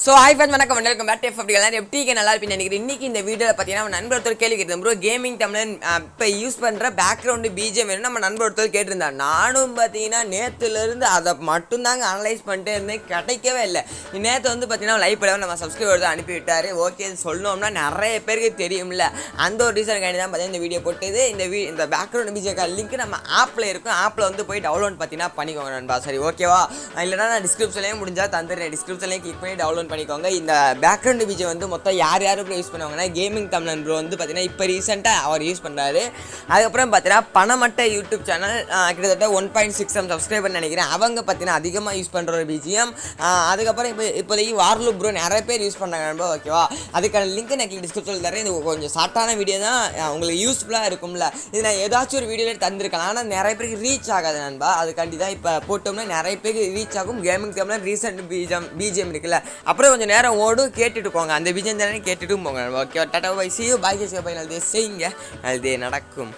So hi friends வணக்கம் welcome back to FFT FFT நல்லா இருப்பீங்க நினைக்கிறேன். இன்னைக்கு இந்த வீடியோவில் பார்த்தீங்கன்னா நண்பர் ஒருத்தர் கேள்வி கேட்டிருந்தேன் ப்ரோ, கேமிங் தமிழன் இப்போ யூஸ் பண்ணுற பேக்ரவுண்டு பிஜிஎம் வேணும் நம்ம நண்பர் ஒருத்தர் கேட்டிருந்தேன். நானும் பார்த்தீங்கன்னா நேற்றுலேருந்து அதை மட்டும்தாங்க அனலைஸ் பண்ணிட்டே இருந்தேன், கிடைக்கவே இல்லை. நேற்று வந்து பார்த்தீங்கன்னா லைவ் படம் நம்ம சப்ஸ்கிரைபர் தான் அனுப்பி விட்டார். ஓகே சொல்லணும்னா நிறைய பேருக்கு தெரியும்ல, அந்த ஒரு ரீசனுக்காண்டி தான் பார்த்தீங்கன்னா இந்த வீடியோ போட்டது. இந்த பேக்ரவுண்ட் பிஜிஎம் லிங்க் நம்ம ஆப்பில் இருக்கும், ஆப்பில் வந்து போய் டவுன்லோட் பார்த்தீங்கன்னா பண்ணிக்கோங்க நண்பா. சரி ஓகேவா? இல்லைனா நான் டிஸ்கிரிப்ஷன்லேயும் முடிஞ்சால் தந்துடுறேன், டிஸ்கிரிப்ஷன்லேயும் கிளிக் பண்ணி டவுன்லோட் பண்ணிக்கோங்க. இந்த பேக்ரவுண்ட் பிஜிஎம் வந்து மொத்தம் யார் ப்ரோ யூஸ் பண்ணுவாங்கன்னா கேமிங் தமிழன் ப்ரோ வந்து பார்த்தீங்கன்னா இப்போ ரீசெண்டாக அவர் யூஸ் பண்ணுறாரு. அதுக்கப்புறம் பார்த்தீங்கன்னா பணமட்ட யூடியூப் சேனல் கிட்டத்தட்ட 1.6 சப்ஸ்கிரைபர் நினைக்கிறேன், அவங்க பார்த்தீங்கன்னா அதிகமாக யூஸ் பண்ணுற ஒரு பிஜிஎம். அதுக்கப்புறம் இப்போதைக்கு வார்லூப் ப்ரோ நிறைய பேர் யூஸ் பண்ணுறாங்க. ஓகேவா? அதுக்கான லிங்க் நான் டிஸ்கிரிப்ஷனில் தரேன். இது கொஞ்சம் ஷார்ட்டான வீடியோ தான், உங்களுக்கு யூஸ்ஃபுல்லாக இருக்கும்ல. இது நான் ஏதாச்சும் ஒரு வீடியோவில் தந்திருக்கலாம், ஆனால் நிறைய பேருக்கு ரீச் ஆகாது நண்பா. அதுக்காண்டி தான் இப்போ போட்டோம்னா நிறைய பேருக்கு ரீச் ஆகும். கேமிங் தமிழன் ரீசெண்ட் பிஜிஎம் இருக்குல்ல, அப்புறம் கொஞ்சம் நேரம் ஓடும், கேட்டுட்டு போங்க. அந்த பிஜிஎம் தானே கேட்டுட்டும் போங்க. Okay, tata bye, see you, bye, 𝗧𝗵𝗶 𝗨𝘀𝗀 செய்யுங்க, அது நடக்கும்.